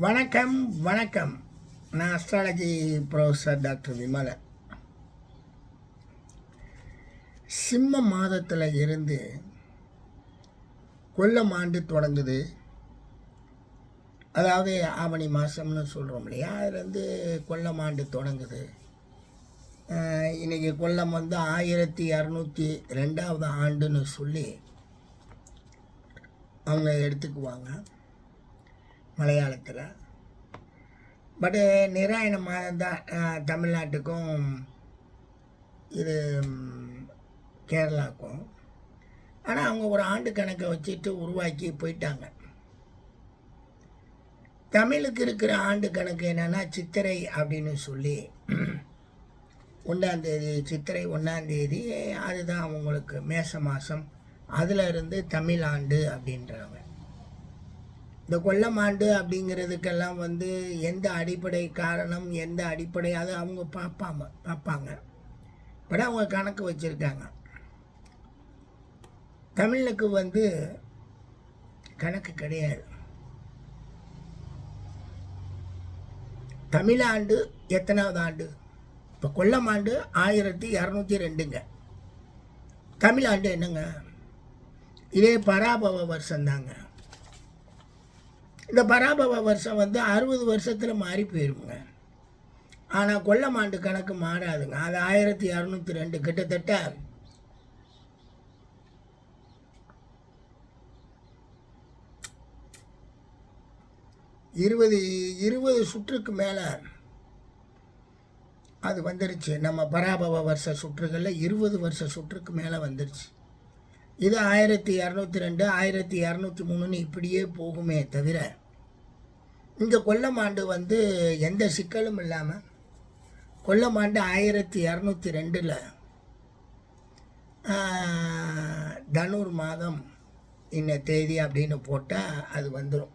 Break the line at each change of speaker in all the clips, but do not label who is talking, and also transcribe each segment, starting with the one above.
வணக்கம் வணக்கம். நான் அஸ்ட்ராலஜி ப்ரொஃபஸர் டாக்டர் விமலன். சிம்ம மாதத்தில் இருந்து கொல்லம் ஆண்டு தொடங்குது. அதாவது ஆவணி மாதம்னு சொல்கிறோம் இல்லையா, அதுலேருந்து கொல்லம் ஆண்டு தொடங்குது. இன்றைக்கி கொல்லம் 1202வது ஆண்டுன்னு சொல்லி அவங்க எடுத்துக்குவாங்க மலையாளத்தில். பட்டு நிராயண மாதம் தான் தமிழ்நாட்டுக்கும் இது கேரளாவுக்கும். ஆனால் அவங்க ஒரு ஆண்டு கணக்கை வச்சுட்டு உருவாக்கி போயிட்டாங்க. தமிழுக்கு இருக்கிற ஆண்டு கணக்கு என்னென்னா சித்திரை அப்படின்னு சொல்லி 1ஆம் தேதி, சித்திரை 1ஆம் தேதி, அதுதான் அவங்களுக்கு மேச மாதம். அதில் இருந்து தமிழ் ஆண்டு அப்படின்றாங்க. இந்த கொல்லம் ஆண்டு அப்படிங்கிறதுக்கெல்லாம் எந்த அடிப்படை காரணம், எந்த அடிப்படை, அது அவங்க பார்ப்பாங்க. பட் அவங்க கணக்கு வச்சுருக்காங்க. தமிழுக்கு கணக்கு கிடையாது. தமிழாண்டு எத்தனாவது ஆண்டு? இப்போ கொல்லம் ஆண்டு 1202ங்க. தமிழாண்டு என்னங்க? இதே பராபவ வருஷம்தாங்க. இந்த பராபவ வருஷம் 60 வருஷத்தில் மாறி போயிருங்க. ஆனால் கொல்லம் ஆண்டு கணக்கு மாறாதுங்க. அது 1202, கிட்டத்தட்ட 20 சுற்றுக்கு மேலே அது வந்துருச்சு. நம்ம பராபவ வருஷ சுற்றுகளில் 20 வருஷ சுற்றுக்கு மேலே வந்துருச்சு. இது 1202, 1203ன்னு இப்படியே போகுமே தவிர, இந்த கொல்லம் ஆண்டு எந்த சிக்கலும் இல்லாமல் கொல்லம் ஆண்டு 1202ல் தனுர் மாதம் இன்ன தேதி அப்படின்னு போட்டால் அது வந்துடும்.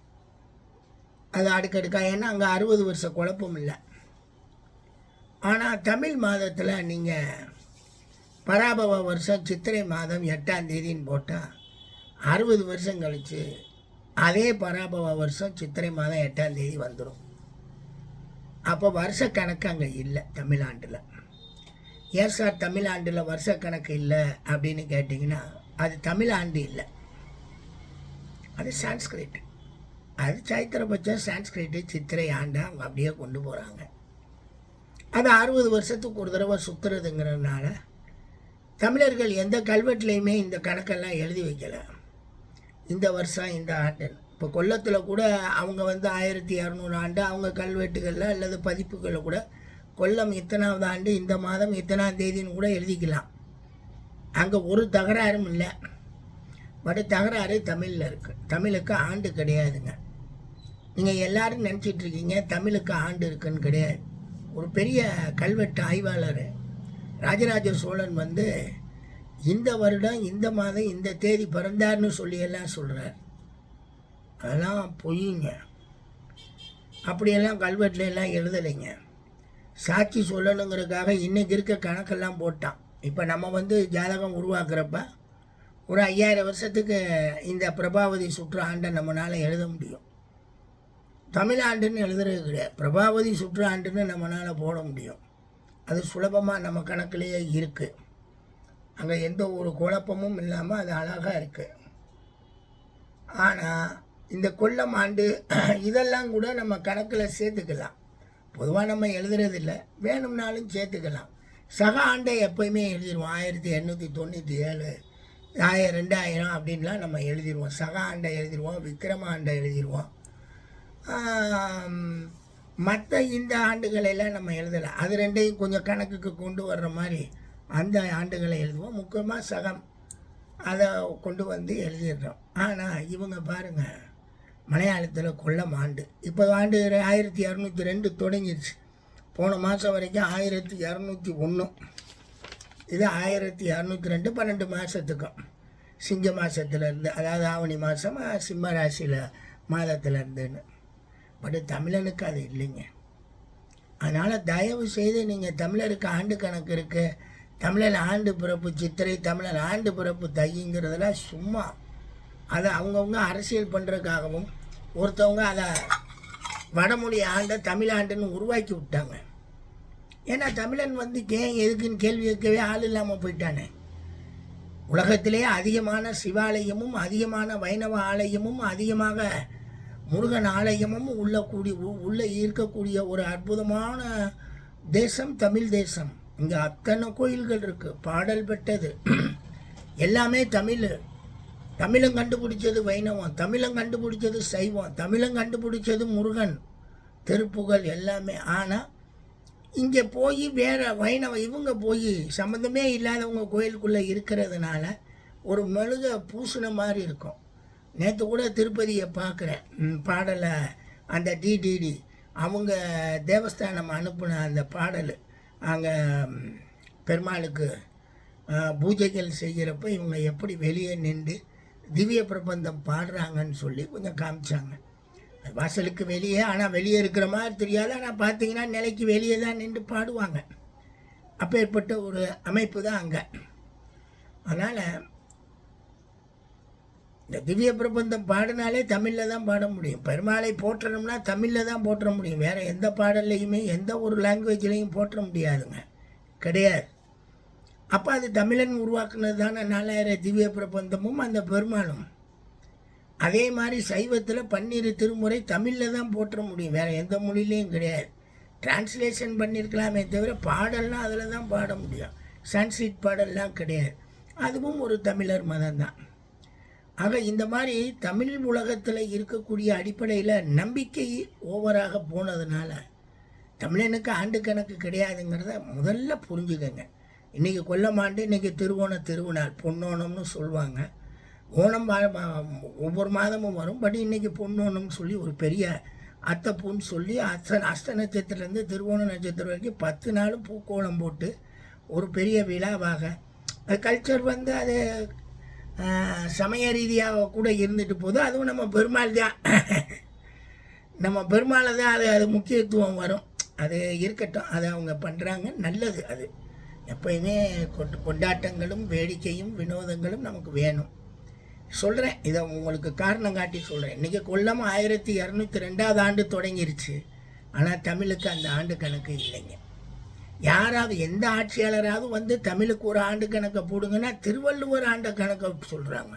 அது அடுக்கடுக்கா, ஏன்னா அங்கே 60 வருஷ குழப்பம் இல்லை. ஆனால் தமிழ் மாதத்தில் நீங்கள் பராபவ வருஷம் சித்திரை மாதம் 8ஆம் தேதின்னு போட்டால் 60 வருஷம் கழித்து அதே பராபவ வருஷம் சித்திரை மாதம் 8ஆம் தேதி வந்துடும். அப்போ வருஷ கணக்கு அங்கே இல்லை தமிழாண்டில். ஏன் சார் தமிழாண்டில் வருஷ கணக்கு இல்லை அப்படின்னு கேட்டிங்கன்னா, அது தமிழாண்டு இல்லை, அது சான்ஸ்கிரிட். அது சைத்திரபட்சம் சான்ஸ்கிரிட்டு சித்திரை ஆண்டை அவங்க அப்படியே கொண்டு போகிறாங்க. அது 60 வருஷத்துக்கு ஒரு தடவை சுற்றுறதுங்கிறதுனால தமிழர்கள் எந்த கல்வெட்டுலையுமே இந்த கணக்கெல்லாம் எழுதி வைக்கலை. இந்த வருஷம் இந்த ஆண்டு. இப்போ கொல்லத்தில் கூட அவங்க 1200 ஆண்டு அவங்க கல்வெட்டுகளில் அல்லது பதிப்புகளில் கூட கொல்லம் இத்தனாவது ஆண்டு, இந்த மாதம் இத்தனாம் தேதின்னு கூட எழுதிக்கலாம். அங்கே ஒரு தகராறும் இல்லை. பட் தகராறு தமிழில் இருக்குது. தமிழுக்கு ஆண்டு கிடையாதுங்க. நீங்கள் எல்லோரும் நினச்சிட்ருக்கீங்க தமிழுக்கு ஆண்டு இருக்குன்னு. கிடையாது. ஒரு பெரிய கல்வெட்டு ஆய்வாளர் ராஜராஜ சோழன் இந்த வருடம் இந்த மாதம் இந்த தேதி பிறந்தார்னு சொல்லியெல்லாம் சொல்கிறார். அதெல்லாம் பொய்யுங்க. அப்படியெல்லாம் கல்வெட்டில் எல்லாம் எழுதலைங்க. சாட்சி சொல்லணுங்கிறதுக்காக இன்றைக்கி இருக்க கணக்கெல்லாம் போட்டான். இப்போ நம்ம ஜாதகம் உருவாக்குறப்ப ஒரு 5000 வருஷத்துக்கு இந்த பிரபாவதி சுற்று ஆண்டை நம்மளால் எழுத முடியும். தமிழாண்டுன்னு எழுதுறது கிடையாது. பிரபாவதி சுற்று ஆண்டுன்னு நம்மளால் போட முடியும். அது சுலபமாக நம்ம கணக்கிலேயே இருக்குது. அங்கே எந்த ஒரு குழப்பமும் இல்லாமல் அது அழகாக இருக்குது. ஆனால் இந்த கொல்லம் ஆண்டு இதெல்லாம் கூட நம்ம கணக்கில் சேர்த்துக்கலாம். பொதுவாக நம்ம எழுதுறதில்லை, வேணும்னாலும் சேர்த்துக்கலாம். சக ஆண்டை எப்போயுமே எழுதிடுவோம். 1897, 2000 அப்படின்லாம் நம்ம எழுதிடுவோம். சக ஆண்டை எழுதிடுவோம், விக்ரம ஆண்டை எழுதிடுவோம். மற்ற இந்த ஆண்டுகளெல்லாம் நம்ம எழுதலை. அது ரெண்டையும் கொஞ்சம் கணக்குக்கு கொண்டு வர்ற மாதிரி அந்த ஆண்டுகளை எழுதுவோம். முக்கியமாக சகம் அதை கொண்டு எழுதிடுறோம். ஆனால் இவங்க பாருங்கள், மலையாளத்தில் கொல்லம் ஆண்டு இப்போ ஆண்டு 1202 தொடங்கிடுச்சு. போன மாதம் வரைக்கும் 1201. இது 1202, 12 மாதத்துக்கும். சிங்க மாதத்துலேருந்து, அதாவது ஆவணி மாதம் சிம்ம ராசியில் மாதத்துலேருந்துன்னு. பட் தமிழனுக்கு அது இல்லைங்க. அதனால் தயவு செய்து நீங்கள் தமிழருக்கு ஆண்டு கணக்கு இருக்குது, தமிழன் ஆண்டு பிறப்பு சித்திரை, தமிழன் ஆண்டு பிறப்பு தைங்கிறதெல்லாம் சும்மா. அதை அவங்கவுங்க அரசியல் பண்ணுறதுக்காகவும் ஒருத்தவங்க அதை வடமொழி ஆண்டை தமிழாண்டுன்னு உருவாக்கி விட்டாங்க. ஏன்னா தமிழன் வந்து ஏன் எதுக்குன்னு கேள்வி கேட்கவே ஆள் இல்லாமல் போயிட்டானே. உலகத்திலே அதிகமான சிவாலயமும் அதிகமான வைணவ ஆலயமும் அதிகமாக முருகன் ஆலயமும் உள்ளே இருக்கக்கூடிய ஒரு அற்புதமான தேசம் தமிழ் தேசம். இங்கே அத்தனை கோயில்கள் இருக்குது, பாடல் பெற்றது எல்லாமே தமிழ். தமிழன் கண்டுபிடிச்சது வைணவம், தமிழன் கண்டுபிடிச்சது சைவம், தமிழன் கண்டுபிடிச்சது முருகன் திருப்புகழ் எல்லாமே. ஆனால் இங்கே போய் வேறு வைணவ இவங்க போய் சம்மந்தமே இல்லாதவங்க கோயிலுக்குள்ளே இருக்கிறதுனால ஒரு மெழுக பூசின மாதிரி இருக்கும். நேற்று கூட திருப்பதியை பார்க்குறேன், பாடலை அந்த டிடிடி அவங்க தேவஸ்தானம் அனுப்பின அந்த பாடல் அங்கே பெருமாளுக்கு பூஜைகள் செய்கிறப்ப இவங்க எப்படி வெளியே நின்று திவ்ய பிரபந்தம் பாடுறாங்கன்னு சொல்லி கொஞ்சம் காமிச்சாங்க. வாசலுக்கு வெளியே, ஆனால் வெளியே இருக்கிற மாதிரி தெரியாது, ஆனால் பார்த்தீங்கன்னா நிலைக்கு வெளியே தான் நின்று பாடுவாங்க. அப்பேற்பட்ட ஒரு அமைப்பு தான் அங்கே. அதனால் இந்த திவ்ய பிரபந்தம் பாடினாலே தமிழில் தான் பாட முடியும். பெருமாளை போற்றணும்னா தமிழில் தான் போற்ற முடியும். வேறு எந்த பாடல்லையுமே எந்த ஒரு லாங்குவேஜ்லேயும் போற்ற முடியாதுங்க, கிடையாது. அப்போ அது தமிழன் உருவாக்குனது தானே 4000 திவ்ய பிரபந்தமும் அந்த பெருமாளும். அதே மாதிரி சைவத்தில் 12 திருமுறை தமிழில் தான் போற்ற முடியும், வேறு எந்த மொழியிலையும் கிடையாது. டிரான்ஸ்லேஷன் பண்ணியிருக்கலாமே தவிர பாடல்லாம் அதில் தான் பாட முடியும். சான்ஸ்கிரிட் பாடல்லாம் கிடையாது, அதுவும் ஒரு தமிழர் மதம் தான். ஆக இந்த மாதிரி தமிழ் உலகத்தில் இருக்கக்கூடிய அடிப்படையில் நம்பிக்கை ஓவராக போனதுனால தமிழனுக்கு ஆண்டு கணக்கு கிடையாதுங்கிறத முதல்ல புரிஞ்சுக்கங்க. இன்றைக்கி கொல்லமாண்டு, இன்றைக்கி திருவோண திருவிழால் பொன்னோணம்னு சொல்லுவாங்க. ஓணம் ஒவ்வொரு மாதமும் வரும், பட் இன்றைக்கி பொன்னோணம்னு சொல்லி ஒரு பெரிய அத்தைப்பூன்னு சொல்லி அஸ்த நட்சத்திரத்துலேருந்து திருவோண நட்சத்திரம் வரைக்கும் 10 நாளும் பூக்கோளம் போட்டு ஒரு பெரிய விழாவாக அது கல்ச்சர் வந்து அது சமய ரீதியாக கூட இருந்துட்டு போதும். அதுவும் நம்ம பெருமாள் தான், நம்ம பெருமாளை தான் அது முக்கியத்துவம் வரும். அது இருக்கட்டும், அதை அவங்க பண்ணுறாங்க, நல்லது. அது எப்பயுமே கொண்டாட்டங்களும் வேடிக்கையும் வினோதங்களும் நமக்கு வேணும். சொல்கிறேன், இதை உங்களுக்கு காரணம் காட்டி சொல்கிறேன். இன்றைக்கி கொல்லம் 1202 ஆண்டு தொடங்கிருச்சு, ஆனால் தமிழுக்கு அந்த ஆண்டு கணக்கு இல்லைங்க. யாராவது எந்த ஆட்சியாளராவது வந்து தமிழுக்கு ஒரு ஆண்டு கணக்கை போடுங்கன்னா திருவள்ளுவர் ஆண்டு கணக்கை சொல்கிறாங்க.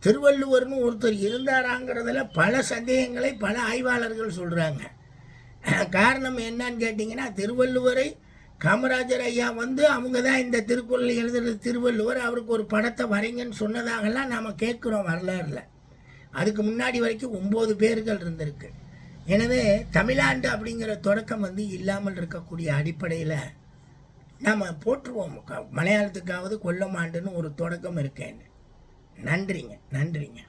திருவள்ளுவர்னு ஒருத்தர் இருந்தாராங்கிறதுல பல சந்தேகங்களை பல ஆய்வாளர்கள் சொல்கிறாங்க. காரணம் என்னன்னு கேட்டிங்கன்னா, திருவள்ளுவரை காமராஜர் ஐயா வந்து அவங்க தான் இந்த திருக்குறள் எழுதுறது திருவள்ளுவர், அவருக்கு ஒரு படத்தை வரைங்கன்னு சொன்னதாகலாம் நாம் கேட்குறோம் வரலாறுல. அதுக்கு முன்னாடி வரைக்கும் 9 பேர்கள் இருந்திருக்கு. எனவே தமிழாண்டு அப்படிங்கிற தொடக்கம் வந்து இல்லாமல் இருக்கக்கூடிய அடிப்படையில் நாம் போற்றுவோம். மலையாளத்துக்காவது கொல்லம் ஆண்டுன்னு ஒரு தொடக்கம் இருக்கேன். நன்றிங்க.